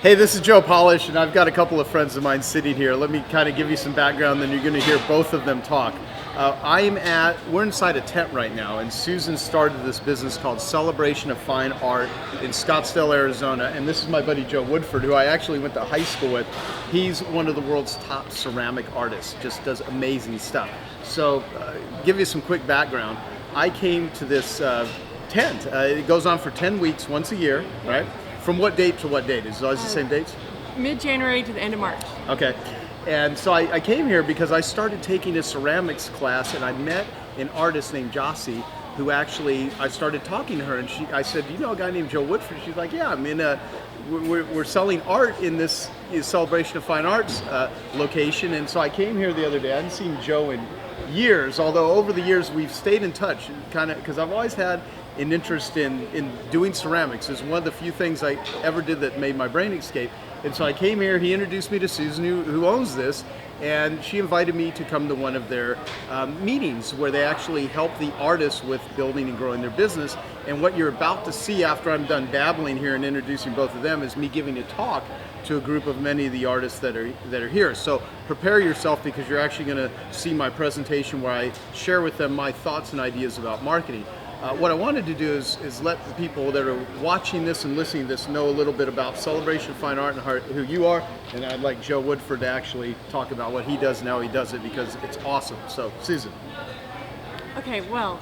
Hey, this is Joe Polish, and I've got a couple of friends of mine sitting here. Let me kind of give you some background, then you're going to hear both of them talk. We're inside a tent right now, and Susan started this business called Celebration of Fine Art in Scottsdale, Arizona. And this is my buddy Joe Woodford, who I actually went to high school with. He's one of the world's top ceramic artists, just does amazing stuff. So, give you some quick background. I came to this tent. It goes on for 10 weeks, once a year, right? From what date to what date? Is it always the same dates? Mid-January to the end of March. Okay. And so I came here because I started taking a ceramics class, and I met an artist named Jossie, who actually, I started talking to her, and I said, you know a guy named Joe Woodford? She's like, yeah, I'm in we're selling art in this Celebration of Fine Arts location. And so I came here the other day. I hadn't seen Joe in years, although over the years we've stayed in touch, kind of, because I've always had an interest in doing ceramics. It's one of the few things I ever did that made my brain escape. And so I came here, he introduced me to Susan, who owns this, and she invited me to come to one of their meetings where they actually help the artists with building and growing their business. And what you're about to see after I'm done babbling here and introducing both of them is me giving a talk to a group of many of the artists that are here. So prepare yourself, because you're actually going to see my presentation where I share with them my thoughts and ideas about marketing. What I wanted to do is let the people that are watching this and listening to this know a little bit about Celebration of Fine Art and who you are, and I'd like Joe Woodford to actually talk about what he does and how he does it, because it's awesome. So, Susan. Okay, well,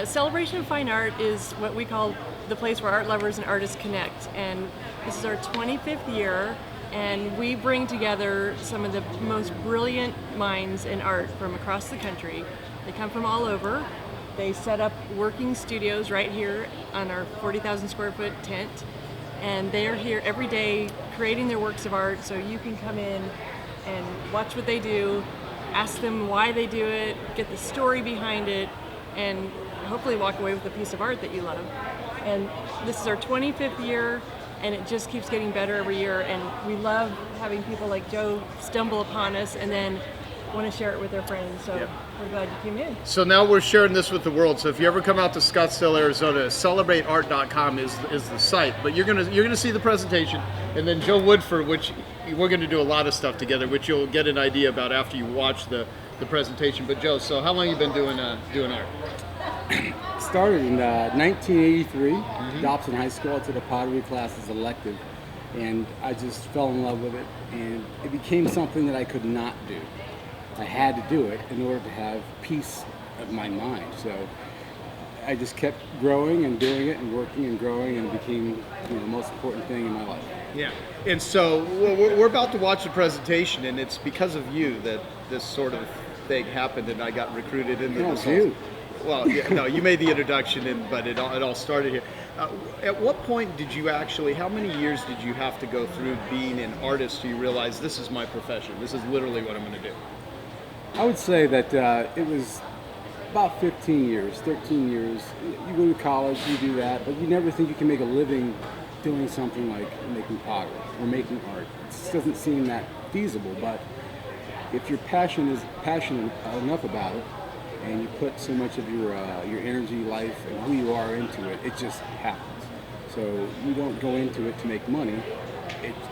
Celebration of Fine Art is what we call the place where art lovers and artists connect, and this is our 25th year, and we bring together some of the most brilliant minds in art from across the country. They come from all over. They set up working studios right here on our 40,000 square foot tent, and they are here every day creating their works of art, so you can come in and watch what they do, ask them why they do it, get the story behind it, and hopefully walk away with a piece of art that you love. And this is our 25th year, and it just keeps getting better every year, and we love having people like Joe stumble upon us and then want to share it with their friends. So yeah. We're glad you came in. So now we're sharing this with the world. So if you ever come out to Scottsdale, Arizona, celebrateart.com is the site. But you're gonna see the presentation, and then Joe Woodford, which we're gonna do a lot of stuff together, which you'll get an idea about after you watch the presentation. But Joe, so how long have you been doing art? Started in 1983, Dobson High School. I took a pottery class as elective, and I just fell in love with it, and it became something that I could not do. I had to do it in order to have peace of my mind. So I just kept growing and doing it and working and growing, and it became the most important thing in my life. Yeah. And so we're about to watch the presentation, and it's because of you that this sort of thing happened, and I got recruited into this. You. Well, yeah, no, you made the introduction, but it all started here. At what point did you how many years did you have to go through being an artist till you realize this is my profession? This is literally what I'm going to do? I would say that it was about 15 years, 13 years. You go to college, you do that, but you never think you can make a living doing something like making pottery or making art. It just doesn't seem that feasible, but if you're passionate enough about it, and you put so much of your energy, life, and who you are into it, it just happens. So you don't go into it to make money.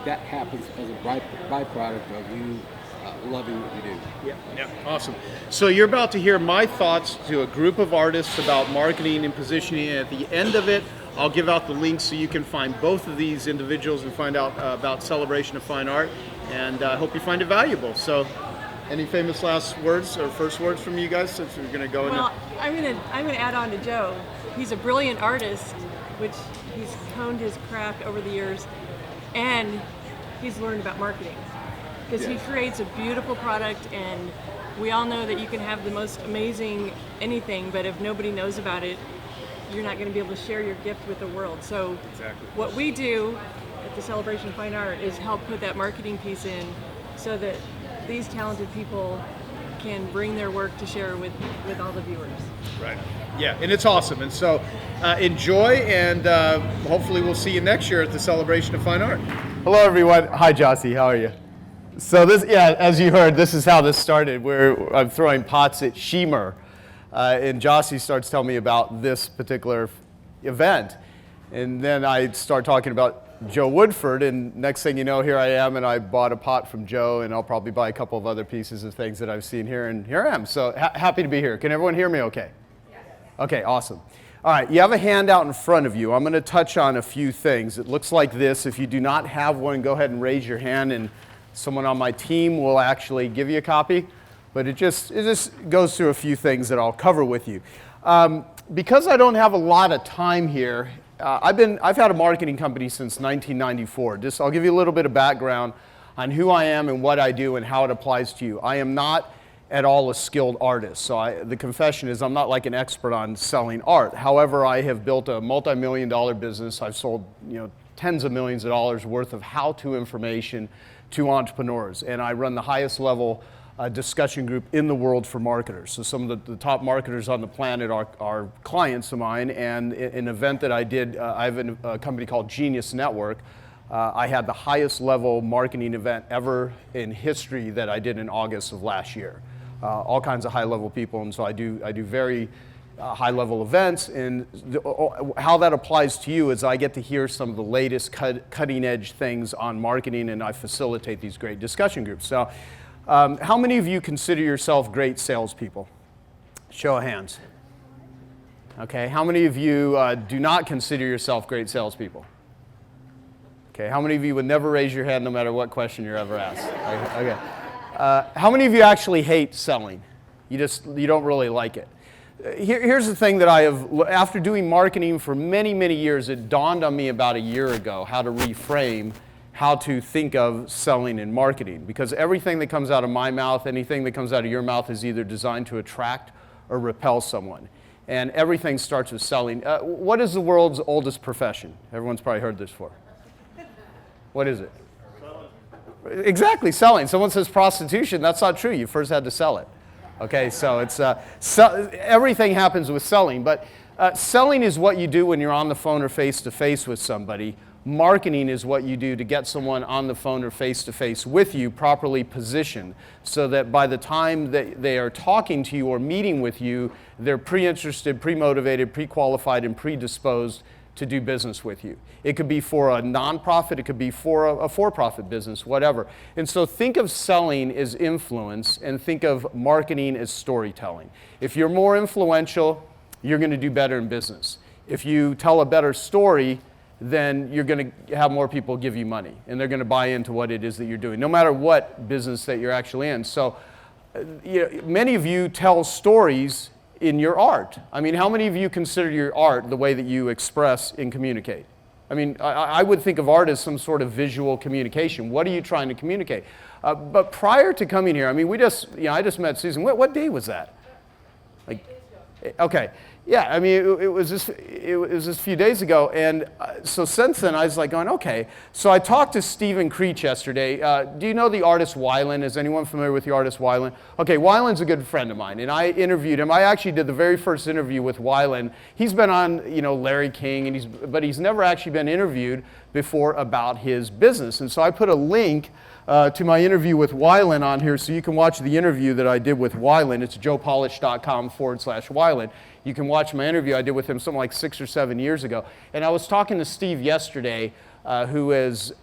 That happens as a byproduct of you loving what you do. Yeah, awesome. So you're about to hear my thoughts to a group of artists about marketing and positioning. And at the end of it, I'll give out the links so you can find both of these individuals and find out about Celebration of Fine Art. And I hope you find it valuable. So, any famous last words or first words from you guys, since we're going to go into? Well, I'm gonna add on to Joe. He's a brilliant artist, which he's honed his craft over the years, and he's learned about marketing. Because he creates a beautiful product, and we all know that you can have the most amazing anything, but if nobody knows about it, you're not going to be able to share your gift with the world. So what we do at the Celebration of Fine Art is help put that marketing piece in so that these talented people can bring their work to share with all the viewers. Right. Yeah, and it's awesome. And so enjoy, and hopefully we'll see you next year at the Celebration of Fine Art. Hello, everyone. Hi, Jossie. How are you? So this, as you heard, this is how this started. I'm throwing pots at Shemer, and Jossie starts telling me about this particular event. And then I start talking about Joe Woodford, and next thing you know, here I am, and I bought a pot from Joe, and I'll probably buy a couple of other pieces of things that I've seen here, and here I am. So happy to be here. Can everyone hear me okay? Yes. Okay, awesome. All right, you have a handout in front of you. I'm going to touch on a few things. It looks like this. If you do not have one, go ahead and raise your hand, and someone on my team will actually give you a copy. But it just goes through a few things that I'll cover with you. Because I don't have a lot of time here, I've had a marketing company since 1994. I'll give you a little bit of background on who I am and what I do and how it applies to you. I am not at all a skilled artist. So the confession is I'm not like an expert on selling art. However, I have built a multi-million-dollar business. I've sold tens of millions of dollars worth of how-to information to entrepreneurs, and I run the highest level discussion group in the world for marketers. So some of the top marketers on the planet are clients of mine, and an event that I did, I have a company called Genius Network. I had the highest level marketing event ever in history that I did in August of last year. All kinds of high level people, and so I do very high level events, and how that applies to you is I get to hear some of the latest cutting edge things on marketing, and I facilitate these great discussion groups. So how many of you consider yourself great salespeople? Show of hands. Okay, how many of you do not consider yourself great salespeople? Okay, how many of you would never raise your hand no matter what question you're ever asked? Okay. How many of you actually hate selling? You don't really like it. Here's the thing that after doing marketing for many, many years, it dawned on me about a year ago how to reframe how to think of selling and marketing, because everything that comes out of my mouth, anything that comes out of your mouth is either designed to attract or repel someone. And everything starts with selling. What is the world's oldest profession? Everyone's probably heard this before. What is it? Selling. Exactly, selling. Someone says prostitution, that's not true. You first had to sell it. Okay, so it's everything happens with selling, but selling is what you do when you're on the phone or face-to-face with somebody. Marketing is what you do to get someone on the phone or face-to-face with you properly positioned so that by the time that they are talking to you or meeting with you, they're pre-interested, pre-motivated, pre-qualified, and predisposed to do business with you. It could be for a nonprofit, it could be for a for-profit business, whatever. And so think of selling as influence and think of marketing as storytelling. If you're more influential, you're going to do better in business. If you tell a better story, then you're going to have more people give you money, and they're going to buy into what it is that you're doing, no matter what business that you're actually in. So many of you tell stories in your art. I mean, how many of you consider your art the way that you express and communicate? I mean, I would think of art as some sort of visual communication. What are you trying to communicate? But prior to coming here, I mean, I just met Susan. What day was that? Okay. Yeah, I mean, it was just a few days ago, and so since then I was like going, okay. So I talked to Stephen Creech yesterday. Do you know the artist Weiland? Is anyone familiar with the artist Weiland? Okay, Weiland's a good friend of mine, and I interviewed him. I actually did the very first interview with Weiland. He's been on, Larry King, but he's never actually been interviewed before about his business, and so I put a link to my interview with Weiland on here so you can watch the interview that I did with Weiland. It's joepolish.com/Weiland. You can watch my interview I did with him something like 6 or 7 years ago. And I was talking to Steve yesterday, who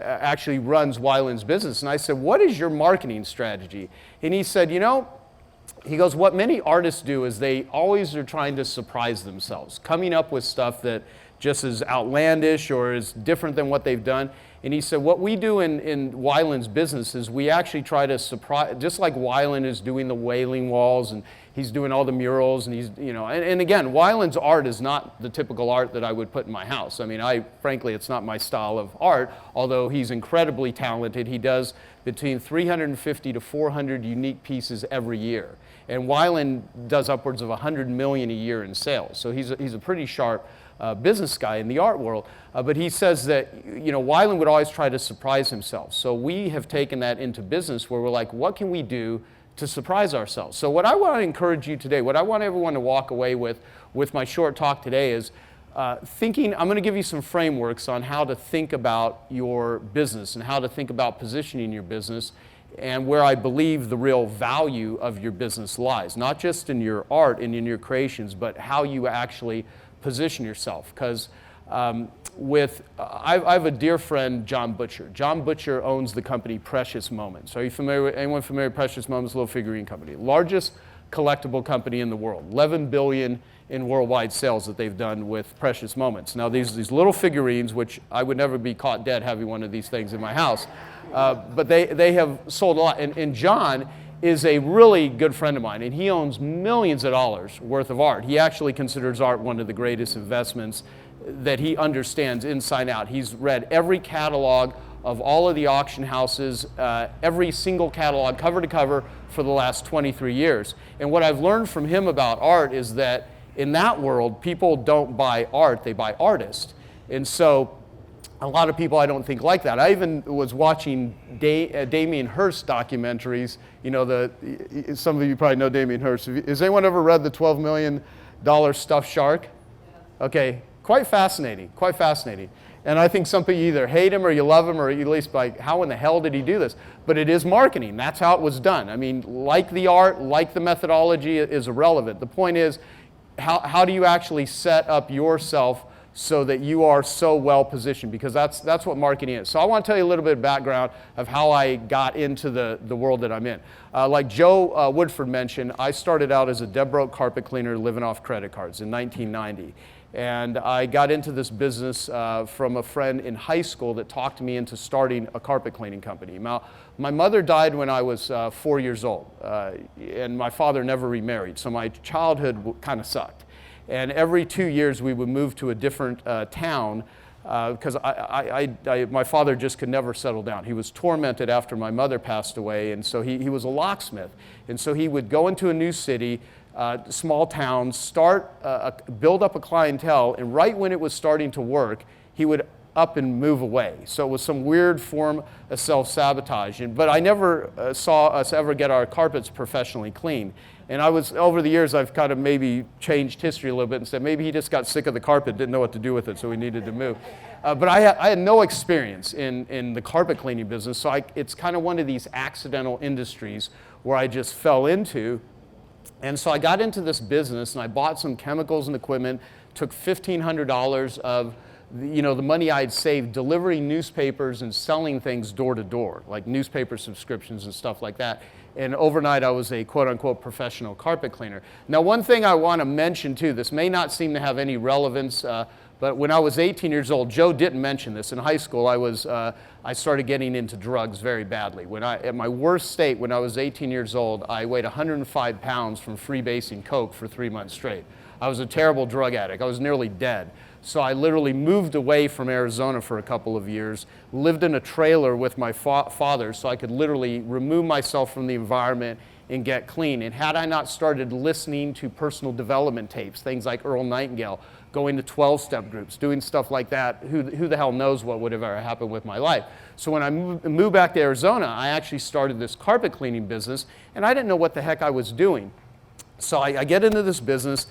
actually runs Weiland's business. And I said, what is your marketing strategy? And he said, he goes, what many artists do is they always are trying to surprise themselves, coming up with stuff that just is outlandish or is different than what they've done. And he said, what we do in Weiland's business is we actually try to surprise, just like Weiland is doing the Wailing Walls and he's doing all the murals and he's, and again, Weiland's art is not the typical art that I would put in my house. I mean, frankly, it's not my style of art, although he's incredibly talented. He does between 350 to 400 unique pieces every year. And Weiland does upwards of 100 million a year in sales. So he's a pretty sharp business guy in the art world, but he says that Weiland would always try to surprise himself. So we have taken that into business where we're like, what can we do to surprise ourselves? So what I want to encourage you today, what I want everyone to walk away with my short talk today is thinking. I'm going to give you some frameworks on how to think about your business and how to think about positioning your business and where I believe the real value of your business lies, not just in your art and in your creations, but how you actually position yourself. Because I have a dear friend, John Butcher. John Butcher owns the company Precious Moments. Are you familiar with anyone familiar with Precious Moments? Little figurine company, largest collectible company in the world, 11 billion in worldwide sales that they've done with Precious Moments. Now these little figurines, which I would never be caught dead having one of these things in my house, but they have sold a lot. And John is a really good friend of mine, and he owns millions of dollars worth of art. He actually considers art one of the greatest investments that he understands inside out. He's read every catalog of all of the auction houses, every single catalog cover to cover for the last 23 years. And what I've learned from him about art is that in that world, people don't buy art, they buy artists. And so a lot of people I don't think like that. I even was watching Damien Hirst documentaries. You know, some of you probably know Damien Hirst. Has anyone ever read the $12 million Stuffed Shark? Okay, quite fascinating, quite fascinating. And I think some people either hate him or you love him, or at least like, how in the hell did he do this? But it is marketing. That's how it was done. I mean, like the art, like the methodology is irrelevant. The point is, how do you actually set up yourself so that you are so well positioned? Because that's what marketing is. So I want to tell you a little bit of background of how I got into the world that I'm in. Like Joe Woodford mentioned, I started out as a dead broke carpet cleaner living off credit cards in 1990. And I got into this business from a friend in high school that talked me into starting a carpet cleaning company. Now, my mother died when I was 4 years old, and my father never remarried, so my childhood kind of sucked. And every 2 years we would move to a different town because my father just could never settle down. He was tormented after my mother passed away, and so he was a locksmith. And so he would go into a new city, small towns, build up a clientele, and right when it was starting to work, he would up and move away. So it was some weird form of self-sabotage. But I never saw us ever get our carpets professionally cleaned. And over the years, I've kind of maybe changed history a little bit and said maybe he just got sick of the carpet, didn't know what to do with it, so he needed to move. But I had no experience in the carpet cleaning business, so it's kind of one of these accidental industries where I just fell into. And so I got into this business and I bought some chemicals and equipment, took $1,500 of the money I'd saved delivering newspapers and selling things door to door, like newspaper subscriptions and stuff like that. And overnight I was a quote unquote professional carpet cleaner. Now one thing I want to mention too, this may not seem to have any relevance, but when I was 18 years old, Joe didn't mention this. In high school, I started getting into drugs very badly. At my worst state, when I was 18 years old, I weighed 105 pounds from freebasing coke for 3 months straight. I was a terrible drug addict. I was nearly dead. So I literally moved away from Arizona for a couple of years, lived in a trailer with my father so I could literally remove myself from the environment and get clean. And had I not started listening to personal development tapes, things like Earl Nightingale, going to 12-step groups, doing stuff like that, who the hell knows what would have ever happened with my life. So when I moved back to Arizona, I actually started this carpet cleaning business, and I didn't know what the heck I was doing. So I get into this business,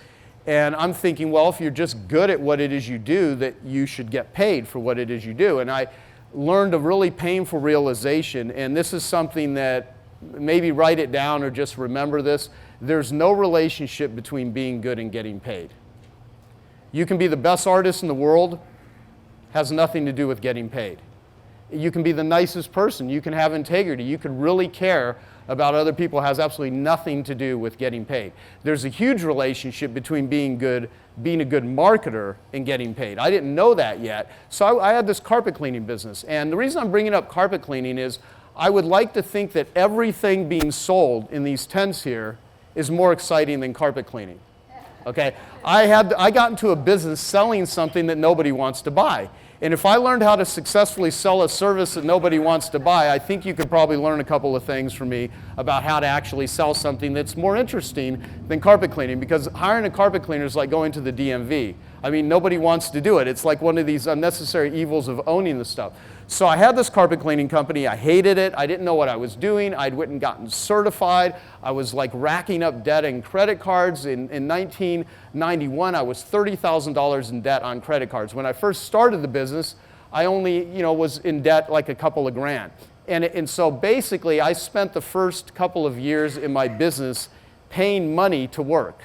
and I'm thinking, well, if you're just good at what it is you do, that you should get paid for what it is you do. And I learned a really painful realization, and this is something that maybe write it down or just remember this. There's no relationship between being good and getting paid. You can be the best artist in the world, has nothing to do with getting paid. You can be the nicest person, you can have integrity, you can really care about other people, has absolutely nothing to do with getting paid. There's a huge relationship between being a good marketer and getting paid. I didn't know that yet, so I had this carpet cleaning business. And the reason I'm bringing up carpet cleaning is I would like to think that everything being sold in these tents here is more exciting than carpet cleaning. Okay, I got into a business selling something that nobody wants to buy. And if I learned how to successfully sell a service that nobody wants to buy, I think you could probably learn a couple of things from me about how to actually sell something that's more interesting than carpet cleaning, because hiring a carpet cleaner is like going to the DMV. I mean, nobody wants to do it. It's like one of these unnecessary evils of owning the stuff. So I had this carpet cleaning company. I hated it. I didn't know what I was doing. I'd went and gotten certified. I was like racking up debt and credit cards. In 1991, I was $30,000 in debt on credit cards. When I first started the business, I only was in debt like a couple of grand. And so basically, I spent the first couple of years in my business paying money to work.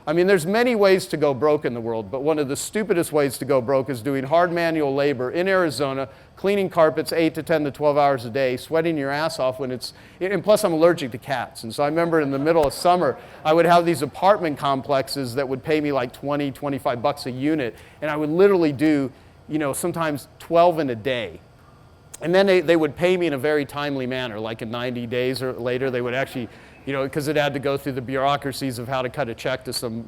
I mean, there's many ways to go broke in the world, but one of the stupidest ways to go broke is doing hard manual labor in Arizona, cleaning carpets 8 to 10 to 12 hours a day, sweating your ass off when it's, and plus I'm allergic to cats. And so I remember in the middle of summer, I would have these apartment complexes that would pay me like 20, 25 bucks a unit. And I would literally do, sometimes 12 in a day. And then they would pay me in a very timely manner, like in 90 days or later, they would actually, because it had to go through the bureaucracies of how to cut a check to some,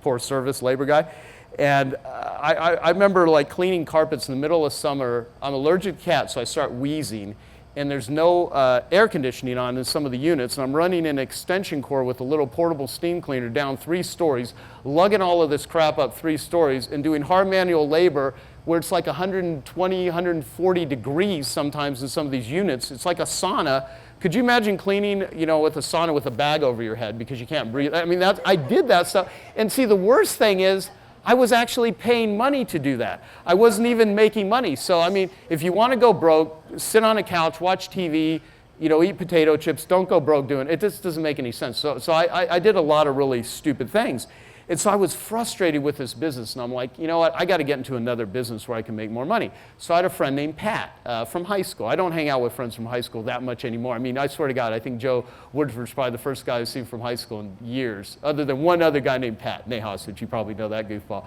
poor service labor guy. And I remember like cleaning carpets in the middle of summer. I'm allergic to cats, so I start wheezing. And there's no air conditioning on in some of the units. And I'm running an extension cord with a little portable steam cleaner down 3 stories, lugging all of this crap up 3 stories, and doing hard manual labor where it's like 120, 140 degrees sometimes in some of these units. It's like a sauna. Could you imagine cleaning, with a sauna with a bag over your head because you can't breathe? I mean, I did that stuff. And see, the worst thing is, I was actually paying money to do that. I wasn't even making money. So, I mean, if you want to go broke, sit on a couch, watch TV, eat potato chips, don't go broke doing it. It just doesn't make any sense. So I did a lot of really stupid things. And so I was frustrated with this business, and I'm like, you know what, I got to get into another business where I can make more money. So I had a friend named Pat from high school. I don't hang out with friends from high school that much anymore. I mean, I swear to God, I think Joe Woodford's probably the first guy I've seen from high school in years, other than one other guy named Pat Nahas, which you probably know that goofball.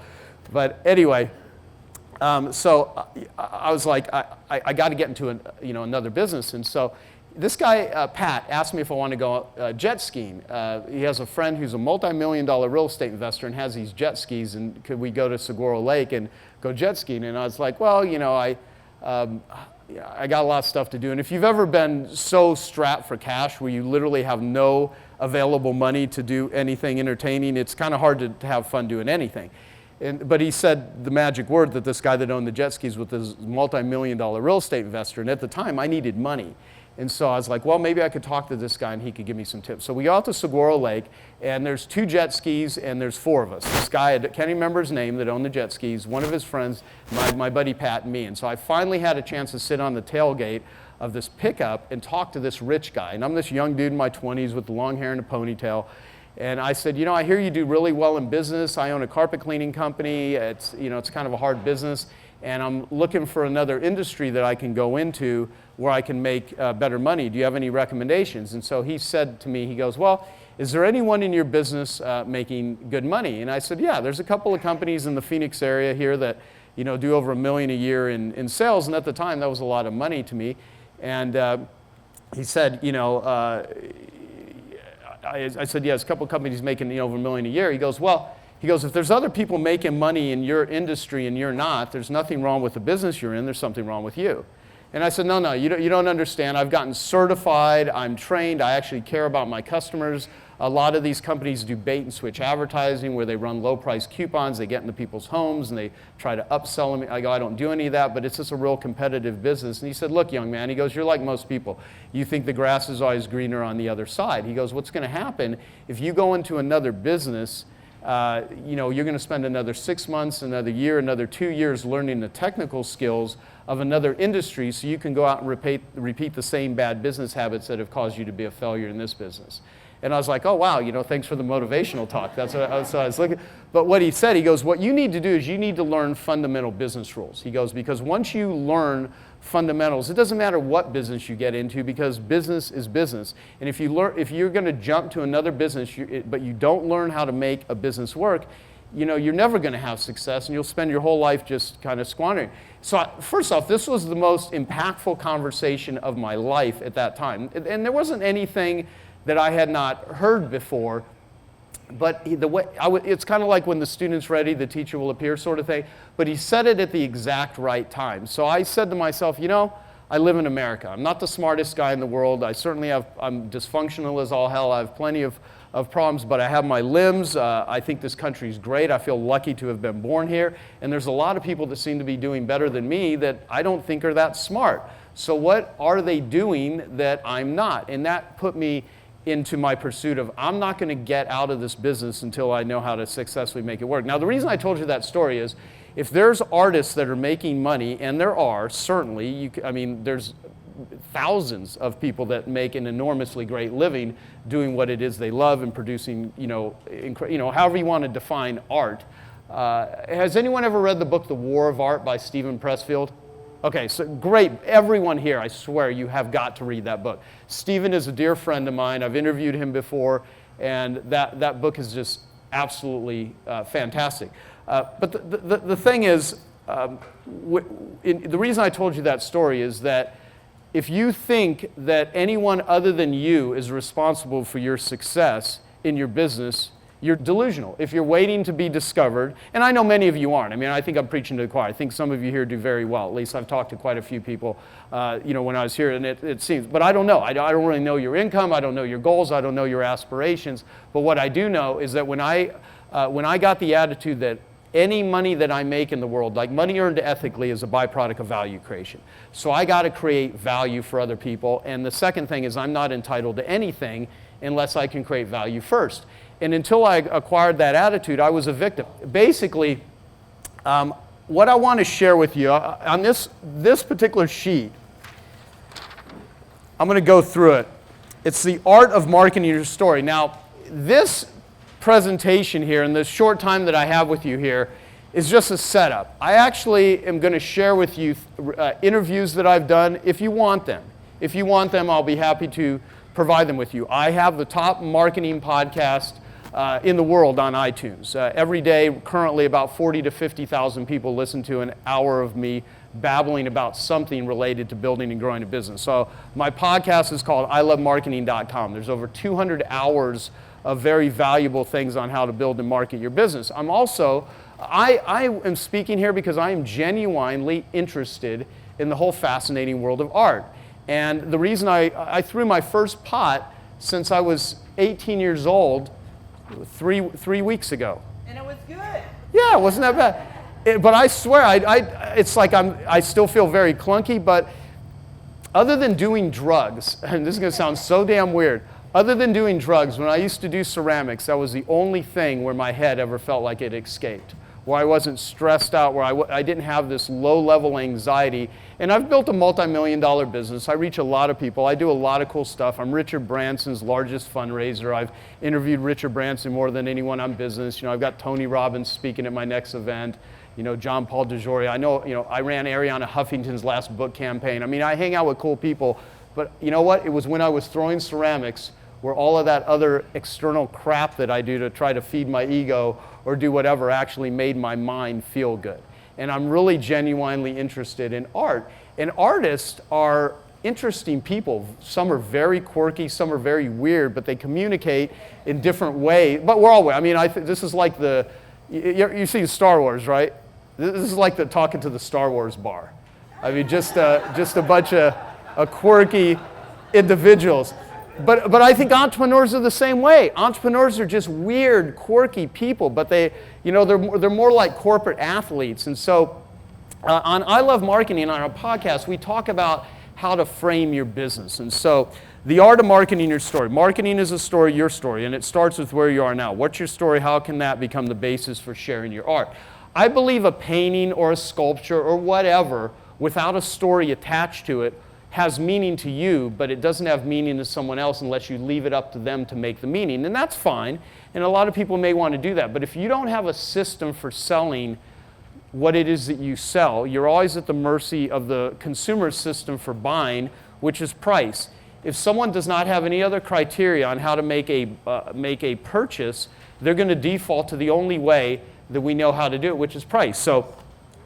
But anyway, so I was like, I got to get into another business, and so this guy, Pat, asked me if I want to go jet skiing. He has a friend who's a multi-million-dollar real estate investor and has these jet skis, and could we go to Saguaro Lake and go jet skiing? And I was like, well, I got a lot of stuff to do. And if you've ever been so strapped for cash where you literally have no available money to do anything entertaining, it's kind of hard to have fun doing anything. But he said the magic word that this guy that owned the jet skis was this multi-million-dollar real estate investor, and at the time I needed money. And so I was like, well, maybe I could talk to this guy and he could give me some tips. So we go out to Saguaro Lake, and there's 2 jet skis, and there's 4 of us. This guy, I can't remember his name, that owned the jet skis, one of his friends, my buddy Pat, and me. And so I finally had a chance to sit on the tailgate of this pickup and talk to this rich guy. And I'm this young dude in my 20s with the long hair and a ponytail. And I said, I hear you do really well in business. I own a carpet cleaning company. It's kind of a hard business. And I'm looking for another industry that I can go into where I can make better money. Do you have any recommendations? And so he said to me, he goes, well, is there anyone in your business making good money? And I said, yeah, there's a couple of companies in the Phoenix area here that do over $1 million a year in sales. And at the time, that was a lot of money to me. And he said, I said, yeah, there's a couple of companies making over $1 million a year. He goes, if there's other people making money in your industry and you're not, there's nothing wrong with the business you're in, there's something wrong with you. And I said, no, you don't understand. I've gotten certified, I'm trained, I actually care about my customers. A lot of these companies do bait and switch advertising where they run low price coupons, they get into people's homes and they try to upsell them. I go, I don't do any of that, but it's just a real competitive business. And he said, look, young man, he goes, you're like most people. You think the grass is always greener on the other side. He goes, what's going to happen if you go into another business, you're going to spend another 6 months, another year, another 2 years learning the technical skills of another industry so you can go out and repeat the same bad business habits that have caused you to be a failure in this business. And I was like, oh, wow, thanks for the motivational talk. That's what I was looking. But what he said, he goes, what you need to do is you need to learn fundamental business rules. He goes, because once you learn fundamentals, it doesn't matter what business you get into because business is business. And if you're going to jump to another business, but you don't learn how to make a business work, you're never going to have success and you'll spend your whole life just kind of squandering. So first off, this was the most impactful conversation of my life at that time. And there wasn't anything that I had not heard before, but it's kind of like when the student's ready, the teacher will appear sort of thing, but he said it at the exact right time. So I said to myself, I live in America. I'm not the smartest guy in the world. I'm dysfunctional as all hell. I have plenty of problems, but I have my limbs. I think this country's great. I feel lucky to have been born here. And there's a lot of people that seem to be doing better than me that I don't think are that smart. So what are they doing that I'm not? And that put me into my pursuit of, I'm not going to get out of this business until I know how to successfully make it work. Now, the reason I told you that story is, if there's artists that are making money, and there are, certainly, there's thousands of people that make an enormously great living doing what it is they love and producing, however you want to define art. Has anyone ever read the book The War of Art by Stephen Pressfield? Okay, so great. Everyone here, I swear, you have got to read that book. Stephen is a dear friend of mine. I've interviewed him before, and that book is just absolutely fantastic. But the thing is, the reason I told you that story is that if you think that anyone other than you is responsible for your success in your business, you're delusional. If you're waiting to be discovered, and I know many of you aren't. I mean, I think I'm preaching to the choir. I think some of you here do very well. At least I've talked to quite a few people, when I was here, and it seems. But I don't know. I don't really know your income. I don't know your goals. I don't know your aspirations. But what I do know is that when I got the attitude that any money that I make in the world, like money earned ethically, is a byproduct of value creation. So I got to create value for other people. And the second thing is I'm not entitled to anything unless I can create value first. And until I acquired that attitude, I was a victim. Basically, what I want to share with you on this particular sheet, I'm going to go through it. It's the art of marketing your story. Now, this presentation here and the short time that I have with you here is just a setup. I actually am going to share with you interviews that I've done if you want them. If you want them, I'll be happy to provide them with you. I have the top marketing podcast in the world on iTunes. Every day, currently about 40 to 50,000 people listen to an hour of me babbling about something related to building and growing a business. So my podcast is called ilovemarketing.com. There's over 200 hours of very valuable things on how to build and market your business. I'm also, I am speaking here because I am genuinely interested in the whole fascinating world of art. And the reason I threw my first pot since I was 18 years old, three weeks ago. And it was good. Yeah, it wasn't that bad. But I swear, it's like I still feel very clunky, but other than doing drugs, and this is going to sound so damn weird, other than doing drugs, when I used to do ceramics, that was the only thing where my head ever felt like it escaped, where I wasn't stressed out, where I didn't have this low-level anxiety. And I've built a multi-million-dollar business. I reach a lot of people. I do a lot of cool stuff. I'm Richard Branson's largest fundraiser. I've interviewed Richard Branson more than anyone on business. I've got Tony Robbins speaking at my next event. John Paul DeJoria. I know, I ran Arianna Huffington's last book campaign. I mean, I hang out with cool people. But you know what? It was when I was throwing ceramics where all of that other external crap that I do to try to feed my ego or do whatever actually made my mind feel good. And I'm really genuinely interested in art. And artists are interesting people. Some are very quirky, some are very weird, but they communicate in different ways. But we're all, I mean, this is like you've seen Star Wars, right? This is like the talking to the Star Wars bar. I mean, just a bunch of quirky individuals. But I think entrepreneurs are the same way. Entrepreneurs are just weird, quirky people, but they're more like corporate athletes. And so on I Love Marketing, on our podcast, we talk about how to frame your business. And so the art of marketing your story. Marketing is a story, your story, and it starts with where you are now. What's your story? How can that become the basis for sharing your art? I believe a painting or a sculpture or whatever without a story attached to it has meaning to you, but it doesn't have meaning to someone else unless you leave it up to them to make the meaning. And that's fine. And a lot of people may want to do that. But if you don't have a system for selling what it is that you sell, you're always at the mercy of the consumer system for buying, which is price. If someone does not have any other criteria on how to make a purchase, they're going to default to the only way that we know how to do it, which is price. So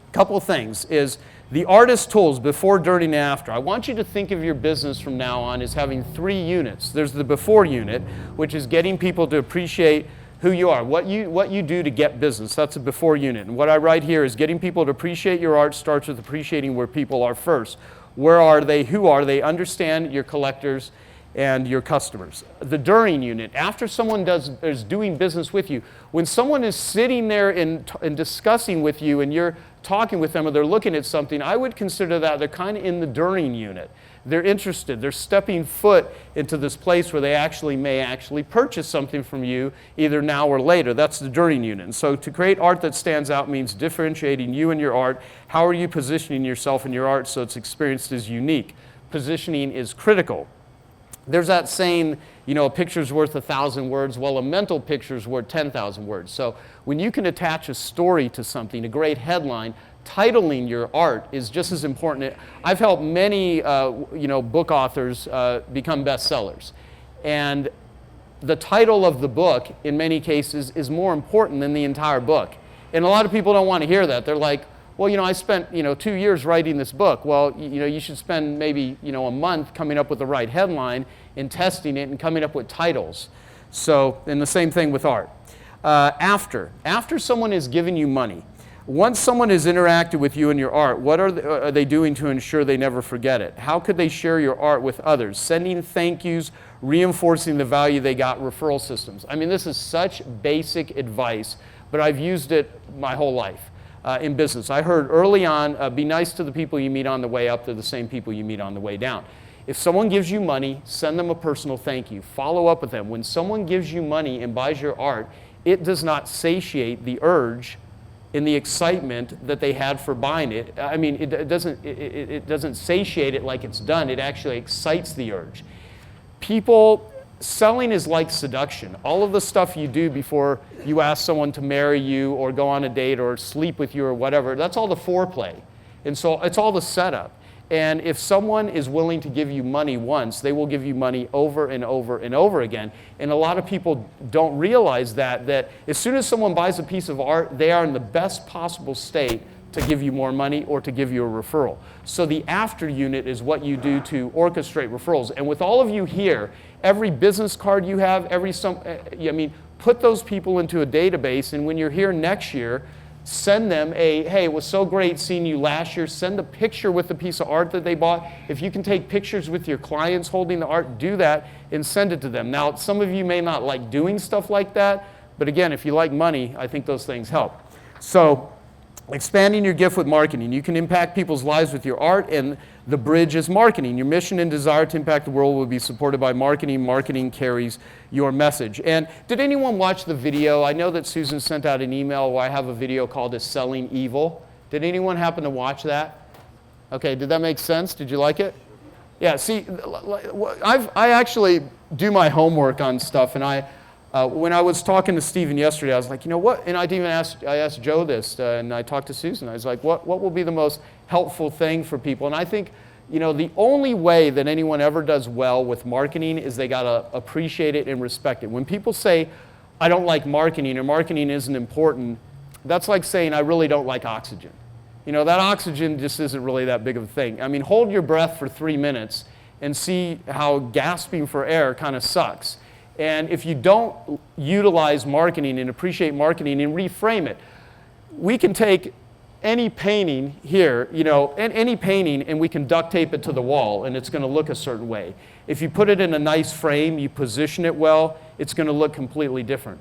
a couple things is the artist tools before, during, and after. I want you to think of your business from now on as having 3 units. There's the before unit, which is getting people to appreciate who you are, what you do to get business. That's a before unit. And what I write here is getting people to appreciate your art starts with appreciating where people are first. Where are they? Who are they? Understand your collectors and your customers. The during unit, after someone is doing business with you, when someone is sitting there and discussing with you and you're talking with them or they're looking at something, I would consider that they're kind of in the during unit. They're interested. They're stepping foot into this place where they may purchase something from you either now or later. That's the during unit. And so to create art that stands out means differentiating you and your art. How are you positioning yourself and your art so it's experienced as unique? positioning is critical. There's that saying, you know, a picture's worth 1,000 words. Well, a mental picture's worth 10,000 words. So when you can attach a story to something, a great headline, titling your art is just as important. I've helped many, book authors become bestsellers. And the title of the book, in many cases, is more important than the entire book. And a lot of people don't want to hear that. They're like, well, I spent, 2 years writing this book. Well, you should spend maybe, a month coming up with the right headline and testing it and coming up with titles. So, and the same thing with art. After someone has given you money, once someone has interacted with you and your art, what are they doing to ensure they never forget it? How could they share your art with others? Sending thank yous, reinforcing the value they got, referral systems. I mean, this is such basic advice, but I've used it my whole life. In business. I heard early on, be nice to the people you meet on the way up, they're the same people you meet on the way down. If someone gives you money, send them a personal thank you. Follow up with them. When someone gives you money and buys your art, it does not satiate the urge and the excitement that they had for buying it. I mean, it doesn't satiate it like it's done. It actually excites the urge. Selling is like seduction. All of the stuff you do before you ask someone to marry you or go on a date or sleep with you or whatever, that's all the foreplay. And so it's all the setup. And if someone is willing to give you money once, they will give you money over and over and over again. And a lot of people don't realize that as soon as someone buys a piece of art, they are in the best possible state to give you more money or to give you a referral. So the after unit is what you do to orchestrate referrals. And with all of you here, every business card you have, put those people into a database, and when you're here next year, send them hey, it was so great seeing you last year. Send a picture with the piece of art that they bought. If you can take pictures with your clients holding the art, do that and send it to them. Now, some of you may not like doing stuff like that, but again, if you like money, I think those things help. So, expanding your gift with marketing. You can impact people's lives with your art, and the bridge is marketing. Your mission and desire to impact the world will be supported by marketing. Marketing carries your message. And did anyone watch the video? I know that Susan sent out an email where I have a video called "Is Selling Evil?" Did anyone happen to watch that? Okay, did that make sense? Did you like it? Yeah, see, I actually do my homework on stuff, and when I was talking to Stephen yesterday, I was like, you know what? And I asked Joe this, and I talked to Susan. I was like, what will be the most helpful thing for people? And I think, the only way that anyone ever does well with marketing is they gotta appreciate it and respect it. When people say, I don't like marketing, or marketing isn't important, that's like saying, I really don't like oxygen. That oxygen just isn't really that big of a thing. I mean, hold your breath for 3 minutes and see how gasping for air kind of sucks. And if you don't utilize marketing and appreciate marketing and reframe it, we can take any painting here, any painting, and we can duct tape it to the wall, and it's going to look a certain way. If you put it in a nice frame, you position it well, it's going to look completely different.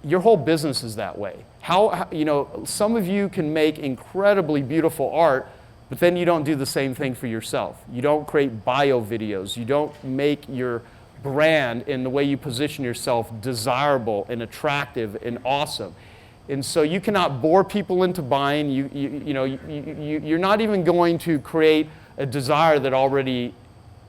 Your whole business is that way. Some of you can make incredibly beautiful art, but then you don't do the same thing for yourself. You don't create bio videos. You don't make your brand and the way you position yourself desirable and attractive and awesome. And so you cannot bore people into buying. You're not even going to create a desire that already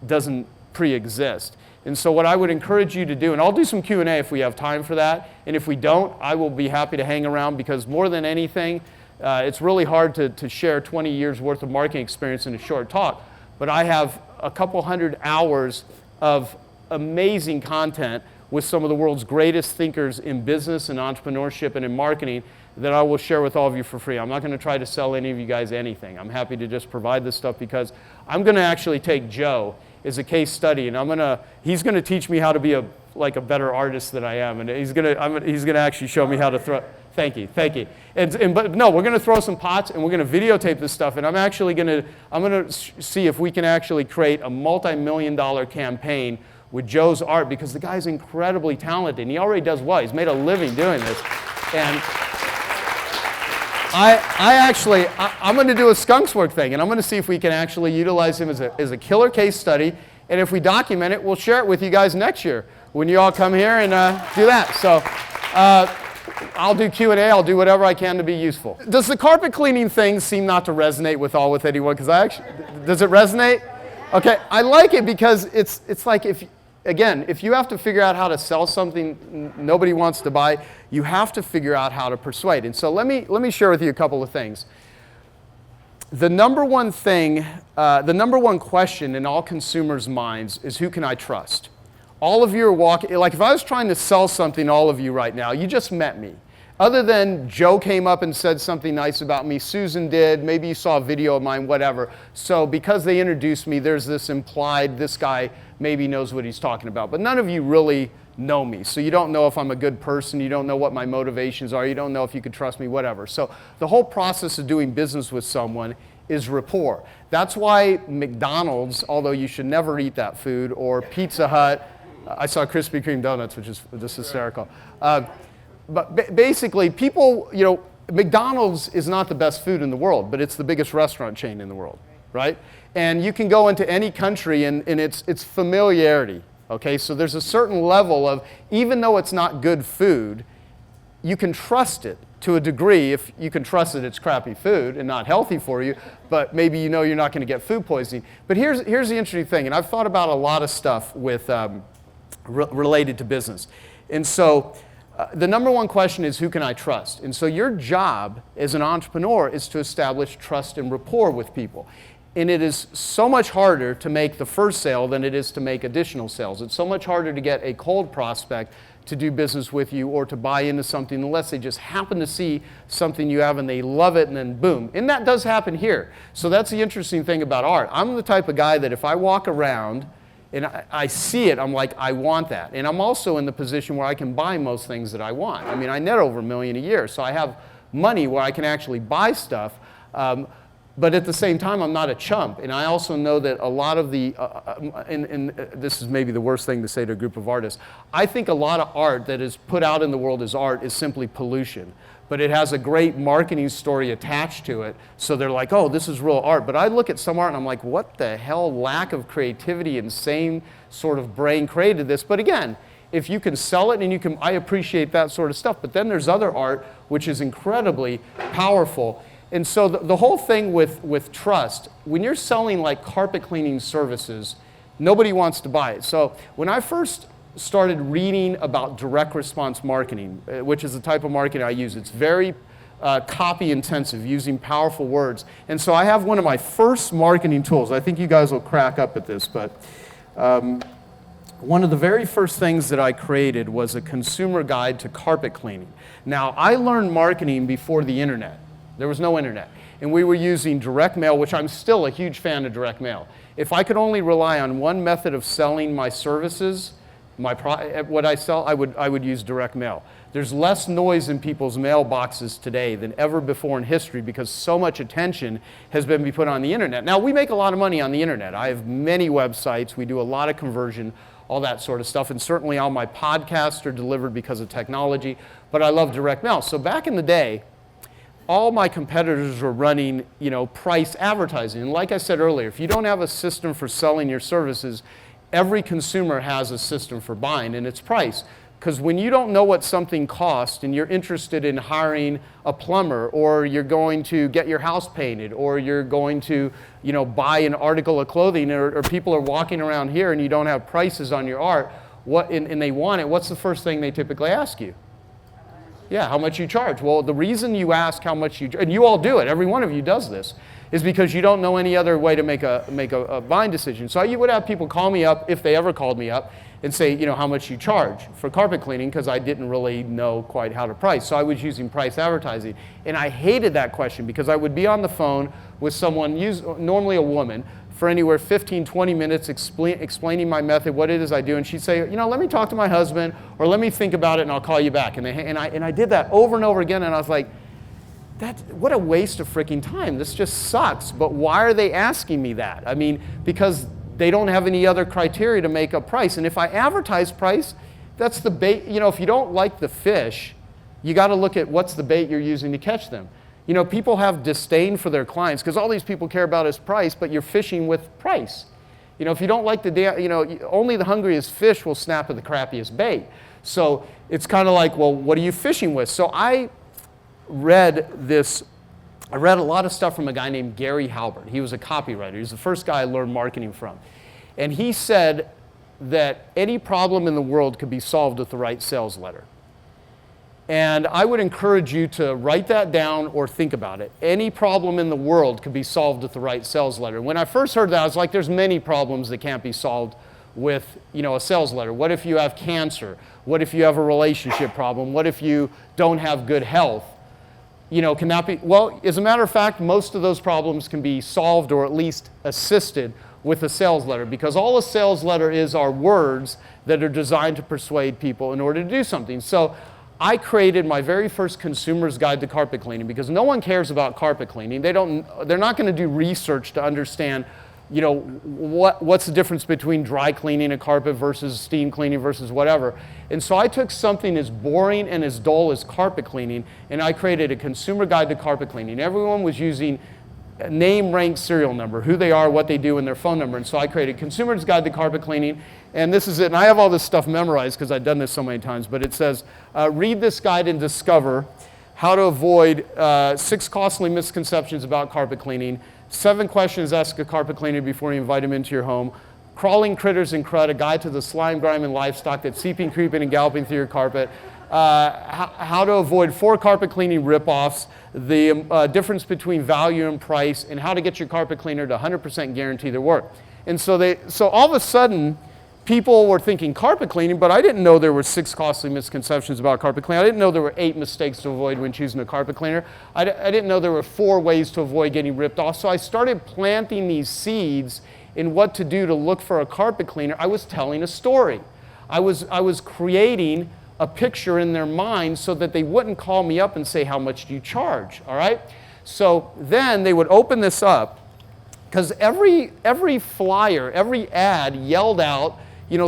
doesn't pre-exist. And so what I would encourage you to do, and I'll do some Q&A if we have time for that, and if we don't, I will be happy to hang around, because more than anything, it's really hard to share 20 years worth of marketing experience in a short talk, but I have a couple hundred hours of amazing content with some of the world's greatest thinkers in business and entrepreneurship and in marketing that I will share with all of you for free. I'm not going to try to sell any of you guys anything. I'm happy to just provide this stuff, because I'm going to actually take Joe as a case study, and he's going to teach me how to be a better artist than I am, and he's going to actually show me how to throw. Thank you. But no, we're going to throw some pots, and we're going to videotape this stuff, and I'm going to see if we can actually create a multi-million-dollar campaign with Joe's art, because the guy's incredibly talented, and he already does well. He's made a living doing this. And I'm going to do a Skunks Work thing, and I'm going to see if we can actually utilize him as a killer case study, and if we document it, we'll share it with you guys next year when you all come here and do that. So I'll do Q&A, I'll do whatever I can to be useful. Does the carpet cleaning thing seem not to resonate with anyone? Does it resonate? Okay, I like it because it's like if you have to figure out how to sell something nobody wants to buy, you have to figure out how to persuade. And so let me share with you a couple of things. The number one thing, the number one question in all consumers' minds is, who can I trust? All of you are walking, like if I was trying to sell something to all of you right now, you just met me. Other than Joe came up and said something nice about me, Susan did, maybe you saw a video of mine, whatever. So because they introduced me, there's this implied, this guy maybe knows what he's talking about. But none of you really know me. So you don't know if I'm a good person, you don't know what my motivations are, you don't know if you could trust me, whatever. So the whole process of doing business with someone is rapport. That's why McDonald's, although you should never eat that food, or Pizza Hut, I saw Krispy Kreme donuts, which is just hysterical. But basically, people, McDonald's is not the best food in the world, but it's the biggest restaurant chain in the world, right? And you can go into any country and it's familiarity, okay? So there's a certain level of, even though it's not good food, you can trust it to a degree. If you can trust that it's crappy food and not healthy for you, but maybe you know you're not going to get food poisoning. But here's the interesting thing, and I've thought about a lot of stuff with related to business. And so the number one question is, who can I trust? And so your job as an entrepreneur is to establish trust and rapport with people. And it is so much harder to make the first sale than it is to make additional sales. It's so much harder to get a cold prospect to do business with you or to buy into something unless they just happen to see something you have and they love it, and then boom. And that does happen here. So that's the interesting thing about art. I'm the type of guy that if I walk around and I see it, I'm like, I want that. And I'm also in the position where I can buy most things that I want. I mean, I net over $1 million a year, so I have money where I can actually buy stuff. But at the same time, I'm not a chump. And I also know that a lot of the, and this is maybe the worst thing to say to a group of artists, I think a lot of art that is put out in the world as art is simply pollution. But it has a great marketing story attached to it. So they're like, oh, this is real art. But I look at some art and I'm like, what the hell, lack of creativity, insane sort of brain created this. But again, if you can sell it and you can, I appreciate that sort of stuff. But then there's other art which is incredibly powerful. And so the whole thing with trust, when you're selling like carpet cleaning services, nobody wants to buy it. So when I first started reading about direct response marketing, which is the type of marketing I use, it's very copy intensive, using powerful words. And so I have one of my first marketing tools. I think you guys will crack up at this, but one of the very first things that I created was a consumer guide to carpet cleaning. Now, I learned marketing before the internet. There was no internet. And we were using direct mail, which I'm still a huge fan of direct mail. If I could only rely on one method of selling my services, what I sell, I would use direct mail. There's less noise in people's mailboxes today than ever before in history because so much attention has been put on the internet. Now, we make a lot of money on the internet. I have many websites. We do a lot of conversion, all that sort of stuff. And certainly all my podcasts are delivered because of technology. But I love direct mail. So back in the day, all my competitors were running, price advertising. And like I said earlier, if you don't have a system for selling your services, every consumer has a system for buying, and it's price. Because when you don't know what something costs and you're interested in hiring a plumber, or you're going to get your house painted, or you're going to, buy an article of clothing, or people are walking around here and you don't have prices on your art, and they want it, what's the first thing they typically ask you? Yeah, how much you charge. Well, the reason you ask how much and you all do it, every one of you does this, is because you don't know any other way to make a buying decision. So you would have people call me up, if they ever called me up, and say, how much you charge for carpet cleaning, because I didn't really know quite how to price. So I was using price advertising. And I hated that question because I would be on the phone with someone, normally a woman, for anywhere 15, 20 minutes explaining my method, what it is I do, and she'd say, let me talk to my husband, or let me think about it and I'll call you back. And I did that over and over again, and I was like, what a waste of freaking time. This just sucks. But why are they asking me that? I mean, because they don't have any other criteria to make a price. And if I advertise price, that's the bait. If you don't like the fish, you got to look at what's the bait you're using to catch them. People have disdain for their clients because all these people care about is price, but you're fishing with price. If you don't like only the hungriest fish will snap at the crappiest bait. So it's kind of like, well, what are you fishing with? So I read this I read a lot of stuff from a guy named Gary Halbert. He was a copywriter. He was the first guy I learned marketing from. And he said that any problem in the world could be solved with the right sales letter. And I would encourage you to write that down or think about it. Any problem in the world could be solved with the right sales letter. When I first heard that, I was like, there's many problems that can't be solved with, a sales letter. What if you have cancer? What if you have a relationship problem? What if you don't have good health? Can that be? Well, as a matter of fact, most of those problems can be solved or at least assisted with a sales letter, because all a sales letter is are words that are designed to persuade people in order to do something. So I created my very first consumer's guide to carpet cleaning because no one cares about carpet cleaning. They're not going to do research to understand, what's the difference between dry cleaning a carpet versus steam cleaning versus whatever. And so I took something as boring and as dull as carpet cleaning, and I created a consumer guide to carpet cleaning. Everyone was using name, rank, serial number, who they are, what they do, and their phone number. And so I created Consumer's Guide to Carpet Cleaning. And this is it. And I have all this stuff memorized because I've done this so many times. But it says, read this guide and discover how to avoid 6 costly misconceptions about carpet cleaning, 7 questions ask a carpet cleaner before you invite him into your home, crawling critters and crud, a guide to the slime, grime, and livestock that's seeping, creeping, and galloping through your carpet, how to avoid 4 carpet cleaning ripoffs, the difference between value and price, and how to get your carpet cleaner to 100% guarantee their work. And so all of a sudden, people were thinking carpet cleaning, but I didn't know there were 6 costly misconceptions about carpet cleaning. I didn't know there were 8 mistakes to avoid when choosing a carpet cleaner. I didn't know there were 4 ways to avoid getting ripped off. So I started planting these seeds in what to do to look for a carpet cleaner. I was telling a story. I was creating a picture in their mind so that they wouldn't call me up and say, how much do you charge, all right? So then they would open this up, because every flyer, every ad yelled out,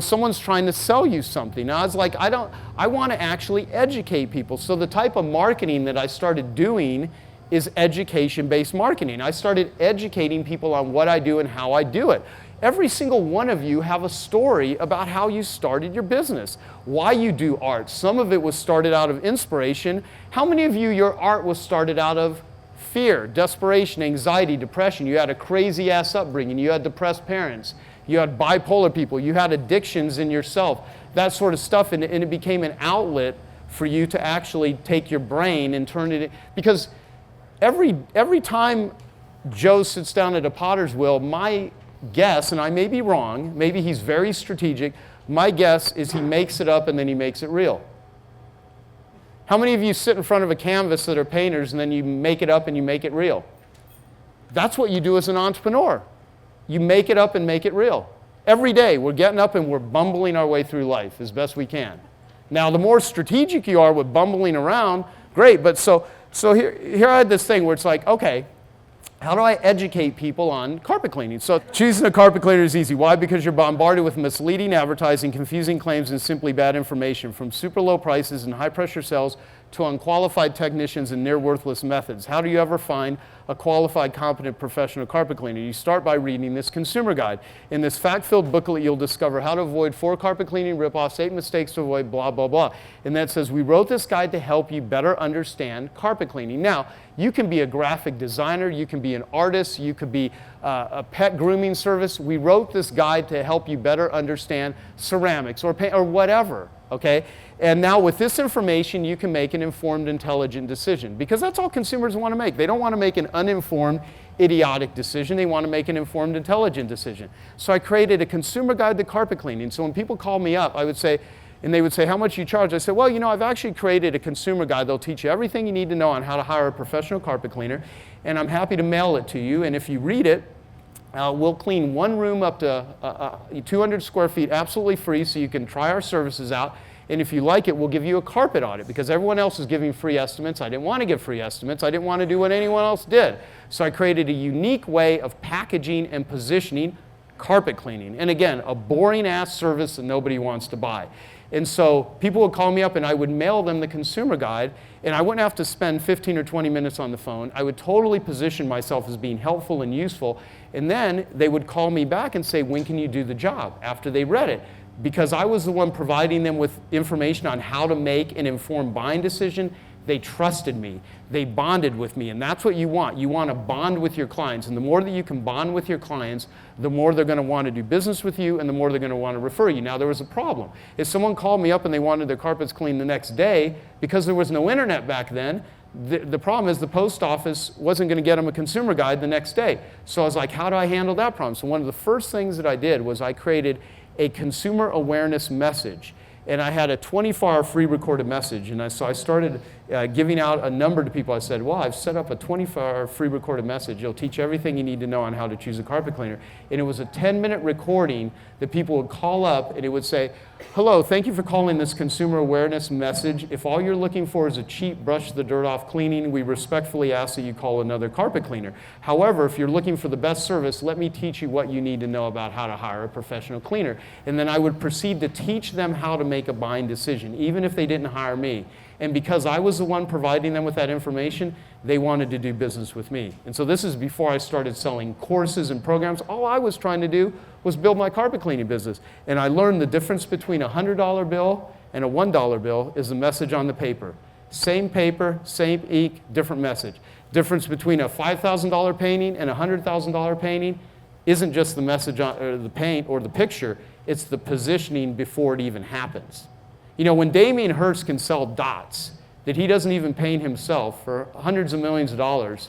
someone's trying to sell you something. Now I was like, I want to actually educate people. So the type of marketing that I started doing is education-based marketing. I started educating people on what I do and how I do it. Every single one of you have a story about how you started your business, why you do art. Some of it was started out of inspiration. How many of you, your art was started out of fear, desperation, anxiety, depression? You had a crazy-ass upbringing. You had depressed parents. You had bipolar people. You had addictions in yourself, that sort of stuff. And it became an outlet for you to actually take your brain and turn it in. Because every time Joe sits down at a potter's wheel, my guess, and I may be wrong, maybe he's very strategic, my guess is he makes it up and then he makes it real. How many of you sit in front of a canvas that are painters and then you make it up and you make it real? That's what you do as an entrepreneur. You make it up and make it real. Every day we're getting up and we're bumbling our way through life as best we can. Now the more strategic you are with bumbling around, great, but so here I had this thing where it's like, okay, how do I educate people on carpet cleaning? So choosing a carpet cleaner is easy. Why? Because you're bombarded with misleading advertising, confusing claims, and simply bad information, from super low prices and high pressure sales to unqualified technicians and near worthless methods. How do you ever find a qualified, competent, professional carpet cleaner? You start by reading this consumer guide. In this fact-filled booklet, you'll discover how to avoid 4 carpet cleaning ripoffs, 8 mistakes to avoid, blah, blah, blah. And that says, we wrote this guide to help you better understand carpet cleaning. Now, you can be a graphic designer, you can be an artist, you could be a pet grooming service. We wrote this guide to help you better understand ceramics or paint or whatever, okay? And now with this information, you can make an informed, intelligent decision, because that's all consumers want to make. They don't want to make an uninformed, idiotic decision. They want to make an informed, intelligent decision. So I created a consumer guide to carpet cleaning. So when people call me up, I would say, and they would say, how much do you charge? I said, well, I've actually created a consumer guide that'll teach you everything you need to know on how to hire a professional carpet cleaner, and I'm happy to mail it to you. And if you read it, we'll clean one room up to 200 square feet absolutely free, so you can try our services out. And if you like it, we'll give you a carpet audit, because everyone else is giving free estimates. I didn't want to give free estimates. I didn't want to do what anyone else did. So I created a unique way of packaging and positioning carpet cleaning. And again, a boring ass service that nobody wants to buy. And so people would call me up and I would mail them the consumer guide, and I wouldn't have to spend 15 or 20 minutes on the phone. I would totally position myself as being helpful and useful. And then they would call me back and say, when can you do the job, after they read it? Because I was the one providing them with information on how to make an informed buying decision, They trusted me. They bonded with me. And that's what you want. You want to bond with your clients. And the more that you can bond with your clients, the more they're going to want to do business with you and the more they're going to want to refer you. Now, there was a problem. If someone called me up and they wanted their carpets cleaned the next day, because there was no internet back then, the problem is the post office wasn't going to get them a consumer guide the next day. So I was like, how do I handle that problem? So one of the first things that I did was I created a consumer awareness message. And I had a 24-hour free recorded message. And so I started giving out a number to people. I said, well, I've set up a 24-hour free recorded message. It'll teach everything you need to know on how to choose a carpet cleaner. And it was a 10-minute recording that people would call up and it would say, hello, thank you for calling this consumer awareness message. If all you're looking for is a cheap brush the dirt off cleaning, we respectfully ask that you call another carpet cleaner. However, if you're looking for the best service, let me teach you what you need to know about how to hire a professional cleaner. And then I would proceed to teach them how to make a buying decision, even if they didn't hire me. And because I was the one providing them with that information, they wanted to do business with me. And so this is before I started selling courses and programs. All I was trying to do was build my carpet cleaning business. And I learned the difference between a $100 bill and a $1 bill is the message on the paper. Same paper, same ink, different message. Difference between a $5,000 painting and a $100,000 painting isn't just the message on or the paint or the picture, it's the positioning before it even happens. You know, when Damien Hirst can sell dots that he doesn't even paint himself for hundreds of millions of dollars,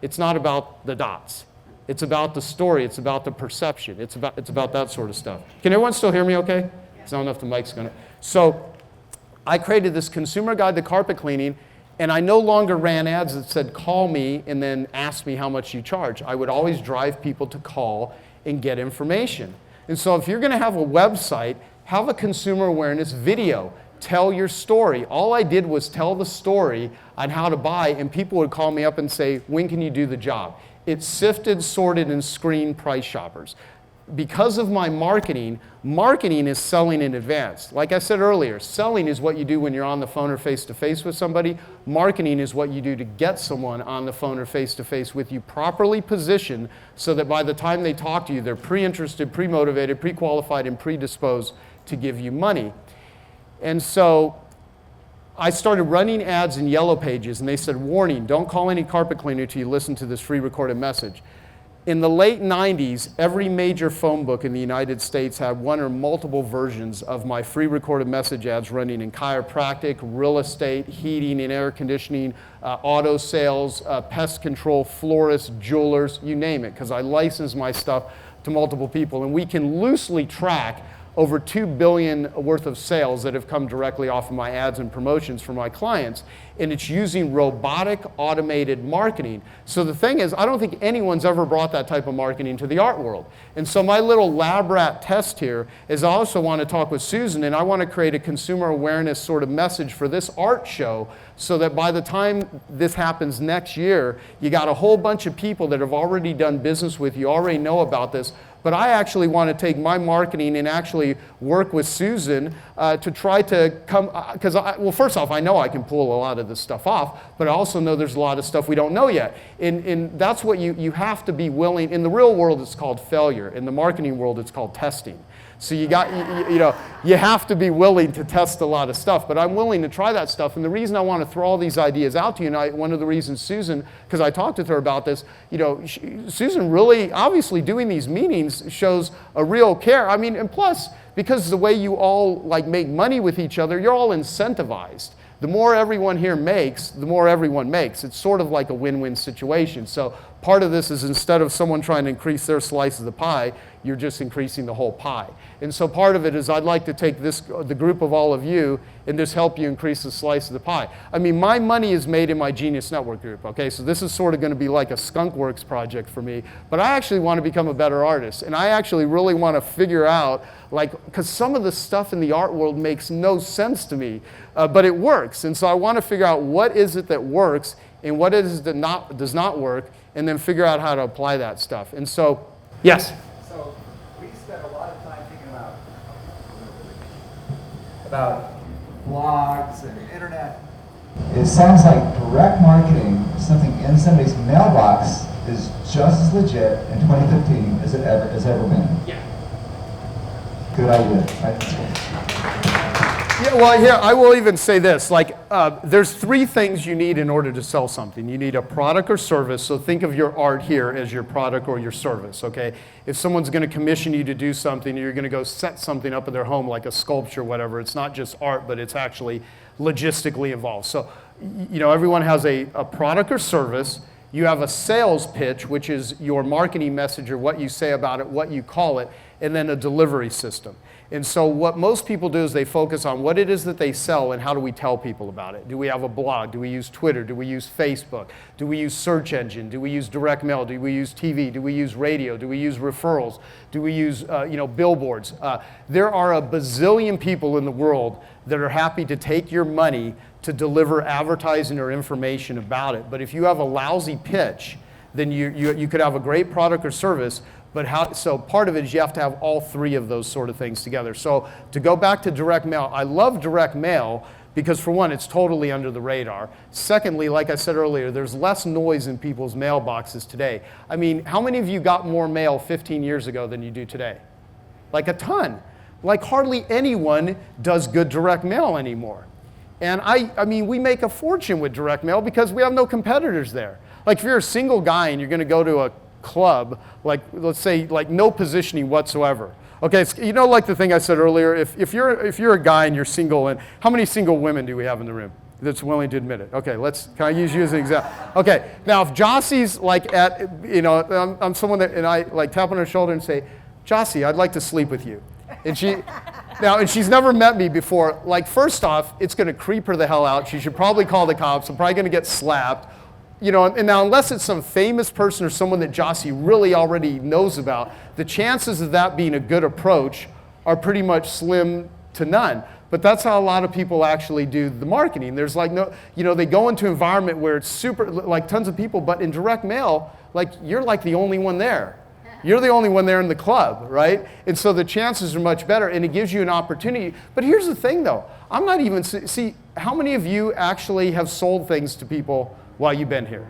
it's not about the dots. It's about the story. It's about the perception. It's about that sort of stuff. Can everyone still hear me okay? I don't know if the mic's going to. So I created this consumer guide to carpet cleaning, and I no longer ran ads that said, call me and then ask me how much you charge. I would always drive people to call and get information. And so if you're going to have a website, have a consumer awareness video. Tell your story. All I did was tell the story on how to buy, and people would call me up and say, when can you do the job? It sifted, sorted, and screened price shoppers. Because of my marketing, marketing is selling in advance. Like I said earlier, selling is what you do when you're on the phone or face-to-face with somebody. Marketing is what you do to get someone on the phone or face-to-face with you, properly positioned so that by the time they talk to you, they're pre-interested, pre-motivated, pre-qualified, and predisposed to give you money. And so I started running ads in Yellow Pages, and they said, warning, don't call any carpet cleaner till you listen to this free recorded message. In the late 90s, every major phone book in the United States had one or multiple versions of my free recorded message ads running in chiropractic, real estate, heating and air conditioning, auto sales, pest control, florists, jewelers, you name it, because I license my stuff to multiple people. And we can loosely track over $2 billion worth of sales that have come directly off of my ads and promotions for my clients. And it's using robotic automated marketing. So the thing is, I don't think anyone's ever brought that type of marketing to the art world. And so my little lab rat test here is I also want to talk with Susan, and I want to create a consumer awareness sort of message for this art show so that by the time this happens next year, you got a whole bunch of people that have already done business with you, already know about this. But I actually want to take my marketing and actually work with Susan to try to come, because well, first off, I know I can pull a lot of this stuff off, but I also know there's a lot of stuff we don't know yet. And that's what you have to be willing. In the real world, it's called failure. In the marketing world, it's called testing. So you have to be willing to test a lot of stuff, but I'm willing to try that stuff. And the reason I want to throw all these ideas out to you, and one of the reasons Susan, because I talked with her about this, Susan really, obviously doing these meetings shows a real care. I mean, and plus, because the way you all like make money with each other, you're all incentivized. The more everyone here makes, the more everyone makes. It's sort of like a win-win situation. So part of this is instead of someone trying to increase their slice of the pie, you're just increasing the whole pie. And so part of it is I'd like to take the group of all of you and just help you increase the slice of the pie. I mean, my money is made in my Genius Network group, okay? So this is sort of going to be like a skunk works project for me. But I actually want to become a better artist. And I actually really want to figure out, because some of the stuff in the art world makes no sense to me, but it works. And so I want to figure out what is it that works and what is it that does not work, and then figure out how to apply that stuff. And so, yes? So we spend a lot of time thinking about blogs and the internet. It sounds like direct marketing, something in somebody's mailbox, is just as legit in 2015 as it ever been. Yeah. Good idea. Right? Yeah, well, here, I will even say this, like, there's 3 things you need in order to sell something. You need a product or service, so think of your art here as your product or your service, okay? If someone's gonna commission you to do something, you're gonna go set something up in their home, like a sculpture, whatever, it's not just art, but it's actually logistically involved. So, you know, everyone has a product or service. You have a sales pitch, which is your marketing message or what you say about it, what you call it, and then a delivery system. And so what most people do is they focus on what it is that they sell and how do we tell people about it. Do we have a blog? Do we use Twitter? Do we use Facebook? Do we use search engine? Do we use direct mail? Do we use TV? Do we use radio? Do we use referrals? Do we use billboards? There are a bazillion people in the world that are happy to take your money to deliver advertising or information about it. But if you have a lousy pitch, then you could have a great product or service, but so part of it is you have to have all 3 of those sort of things together. So to go back to direct mail, I love direct mail because for one, it's totally under the radar. Secondly, like I said earlier, there's less noise in people's mailboxes today. I mean, how many of you got more mail 15 years ago than you do today? Like a ton. Like hardly anyone does good direct mail anymore. And I mean, we make a fortune with direct mail because we have no competitors there. Like if you're a single guy and you're gonna go to a club, like let's say like no positioning whatsoever. Okay, you know, like the thing I said earlier, if you're a guy and you're single, and how many single women do we have in the room that's willing to admit it? Okay, can I use you as an example? Okay, now if Jossie's like I'm someone that, and I like tap on her shoulder and say, Jossie, I'd like to sleep with you. And she's never met me before. Like, first off, it's gonna creep her the hell out. She should probably call the cops. I'm probably gonna get slapped. You know, and now unless it's some famous person or someone that Jossie really already knows about, the chances of that being a good approach are pretty much slim to none. But that's how a lot of people actually do the marketing. There's like they go into an environment where it's super, like tons of people, but in direct mail, like you're like the only one there. You're the only one there in the club, right? And so the chances are much better, and it gives you an opportunity. But here's the thing, though. I'm not even, see, how many of you actually have sold things to people while you've been here?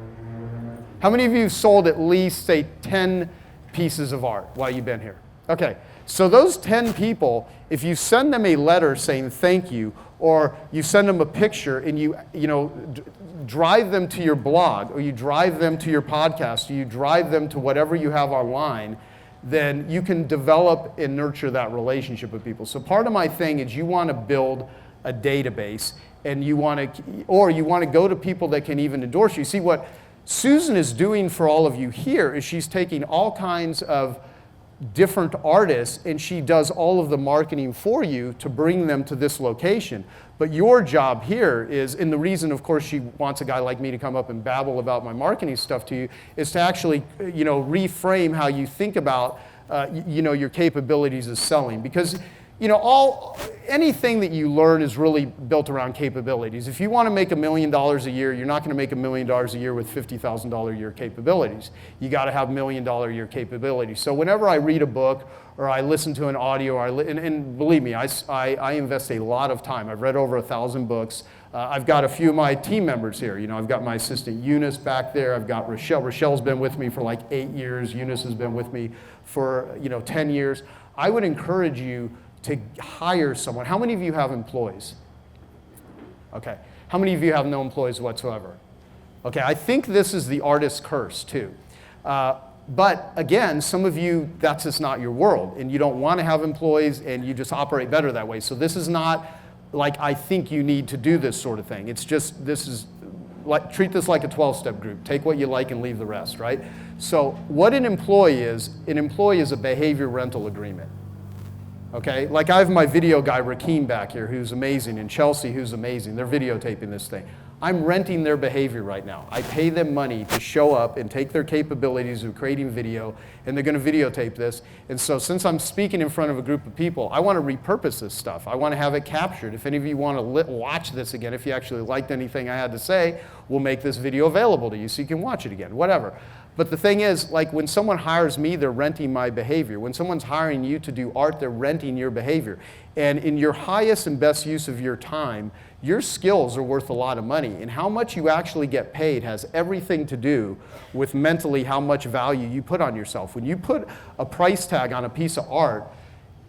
How many of you have sold at least, say, 10 pieces of art while you've been here? Okay, so those 10 people, if you send them a letter saying thank you, or you send them a picture and you drive them to your blog, or you drive them to your podcast, or you drive them to whatever you have online, then you can develop and nurture that relationship with people. So part of my thing is you want to build a database, and you want to go to people that can even endorse you. See, what Susan is doing for all of you here is she's taking all kinds of different artists and she does all of the marketing for you to bring them to this location. But your job here is, and the reason of course she wants a guy like me to come up and babble about my marketing stuff to you, is to actually reframe how you think about your capabilities as selling. Because anything that you learn is really built around capabilities. If you want to make $1 million a year, you're not going to make $1 million a year with $50,000 a year capabilities. You got to have $1 million a year capabilities. So whenever I read a book or I listen to an audio, and believe me, I invest a lot of time. I've read over 1,000 books. I've got a few of my team members here. I've got my assistant Eunice back there. I've got Rochelle. Rochelle's been with me for like 8 years. Eunice has been with me for 10 years. I would encourage you to hire someone. How many of you have employees? Okay. How many of you have no employees whatsoever? Okay, I think this is the artist's curse too. But again, some of you, that's just not your world, and you don't want to have employees, and you just operate better that way. So this is not like I think you need to do this sort of thing. It's just, treat this like a 12-step group. Take what you like and leave the rest, right? So what an employee is a behavior rental agreement. Okay, like I have my video guy, Rakeem, back here, who's amazing, and Chelsea, who's amazing. They're videotaping this thing. I'm renting their behavior right now. I pay them money to show up and take their capabilities of creating video, and they're going to videotape this. And so since I'm speaking in front of a group of people, I want to repurpose this stuff. I want to have it captured. If any of you want to watch this again, if you actually liked anything I had to say, we'll make this video available to you so you can watch it again, whatever. But the thing is, like when someone hires me, they're renting my behavior. When someone's hiring you to do art, they're renting your behavior. And in your highest and best use of your time, your skills are worth a lot of money. And how much you actually get paid has everything to do with mentally how much value you put on yourself. When you put a price tag on a piece of art,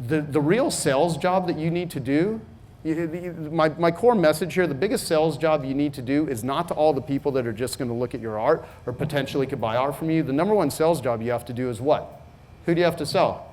the real sales job that you need to do My core message here, the biggest sales job you need to do is not to all the people that are just going to look at your art or potentially could buy art from you. The number one sales job you have to do is what? Who do you have to sell?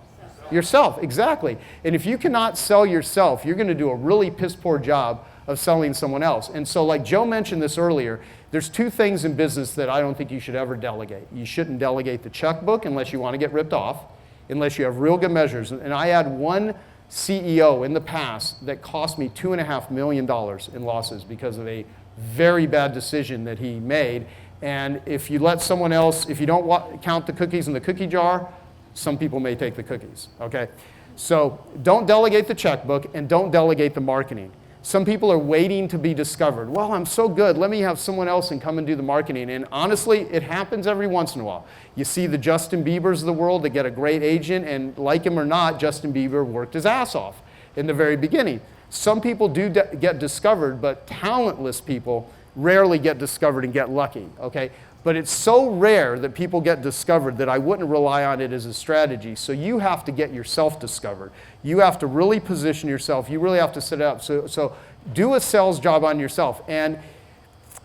Yourself, exactly. And if you cannot sell yourself, you're going to do a really piss poor job of selling someone else. And so like Joe mentioned this earlier, there's two things in business that I don't think you should ever delegate. You shouldn't delegate the checkbook unless you want to get ripped off, unless you have real good measures. And I had one CEO in the past that cost me $2.5 million in losses because of a very bad decision that he made. And if you let someone else, if you don't count the cookies in the cookie jar, some people may take the cookies, okay? So don't delegate the checkbook and don't delegate the marketing. Some people are waiting to be discovered. Well, I'm so good, let me have someone else and come and do the marketing. And honestly, it happens every once in a while. You see the Justin Biebers of the world that get a great agent, and like him or not, Justin Bieber worked his ass off in the very beginning. Some people do get discovered, but talentless people rarely get discovered and get lucky, okay? But it's so rare that people get discovered that I wouldn't rely on it as a strategy. So you have to get yourself discovered. You have to really position yourself. You really have to set it up. So do a sales job on yourself. And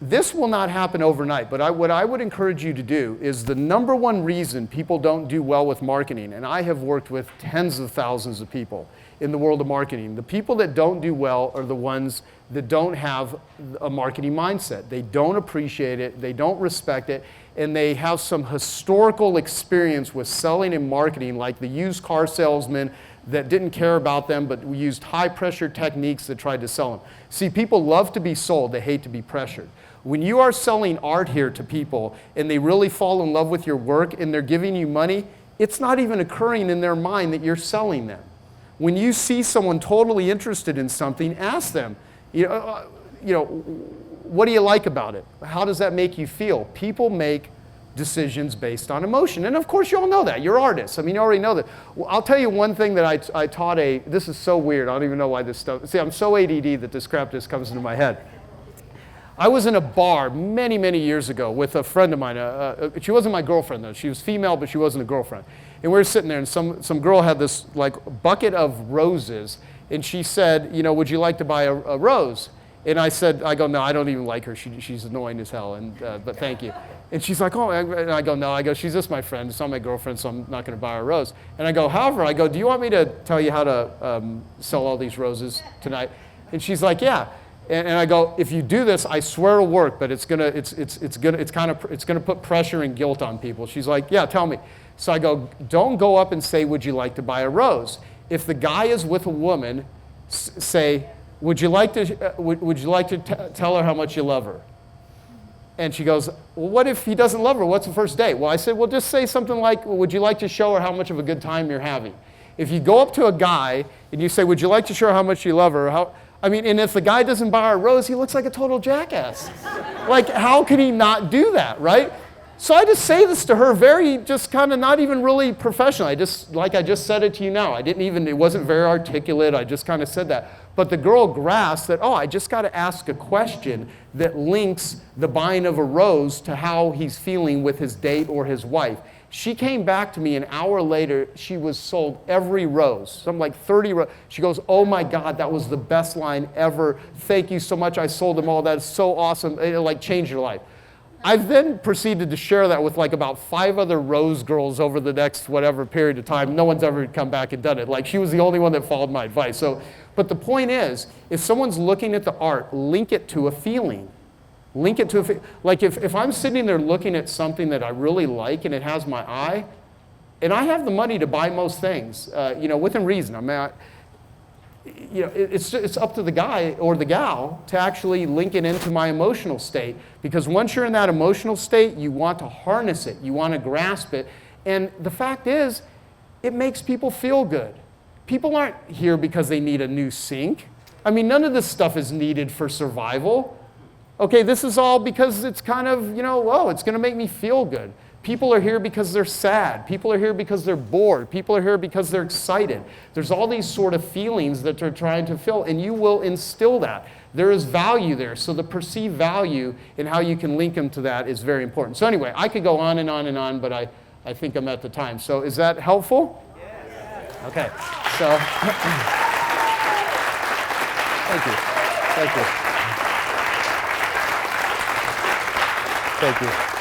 this will not happen overnight, but what I would encourage you to do is the number one reason people don't do well with marketing, and I have worked with tens of thousands of people in the world of marketing. The people that don't do well are the ones that don't have a marketing mindset. They don't appreciate it, they don't respect it, and they have some historical experience with selling and marketing, like the used car salesman that didn't care about them, but we used high pressure techniques that tried to sell them. See, people love to be sold, they hate to be pressured. When you are selling art here to people and they really fall in love with your work and they're giving you money, it's not even occurring in their mind that you're selling them. When you see someone totally interested in something, ask them, what do you like about it? How does that make you feel? People make decisions based on emotion. And of course you all know that. You're artists. I mean, you already know that. Well, I'll tell you one thing that I taught this is so weird. I don't even know why this stuff, see, I'm so ADD that this crap just comes into my head. I was in a bar many, many years ago with a friend of mine. She wasn't my girlfriend though. She was female, but she wasn't a girlfriend. And we were sitting there and some girl had this like bucket of roses and she said, would you like to buy a rose? And I go, no, I don't even like her. She's annoying as hell, but thank you. And she's like, oh, and I go, no, she's just my friend. It's not my girlfriend, so I'm not going to buy her a rose. And I go, however, do you want me to tell you how to sell all these roses tonight? And she's like, yeah. And I go, if you do this, I swear it'll work, but it's gonna put pressure and guilt on people. She's like, yeah, tell me. So I go, don't go up and say, would you like to buy a rose? If the guy is with a woman, say, would you like to tell her how much you love her? And she goes, well, what if he doesn't love her? What's the first date? Well, I said, well, just say something like, would you like to show her how much of a good time you're having? If you go up to a guy and you say, would you like to show her how much you love her? And if the guy doesn't buy her a rose, he looks like a total jackass. Like, how can he not do that, right? So I just say this to her very, just kind of not even really professional. I just said it to you now. It wasn't very articulate. I just kind of said that. But the girl grasped that, I just got to ask a question that links the buying of a rose to how he's feeling with his date or his wife. She came back to me an hour later. She was sold every rose, something like 30 roses. She goes, oh my God, that was the best line ever. Thank you so much. I sold them all. That's so awesome. It changed your life. I then proceeded to share that with about 5 other rose girls over the next whatever period of time. No one's ever come back and done it. She was the only one that followed my advice. But the point is, if someone's looking at the art, link it to a feeling. Link it to if I'm sitting there looking at something that I really like and it has my eye, and I have the money to buy most things, within reason. It's up to the guy or the gal to actually link it into my emotional state, because once you're in that emotional state, you want to harness it, you want to grasp it, and the fact is, it makes people feel good. People aren't here because they need a new sink. None of this stuff is needed for survival. Okay, this is all because it's kind of, it's going to make me feel good. People are here because they're sad. People are here because they're bored. People are here because they're excited. There's all these sort of feelings that they're trying to fill, and you will instill that. There is value there. So the perceived value and how you can link them to that is very important. So anyway, I could go on and on and on, but I think I'm at the time. So is that helpful? Yes. Okay. So Thank you. Thank you. Thank you.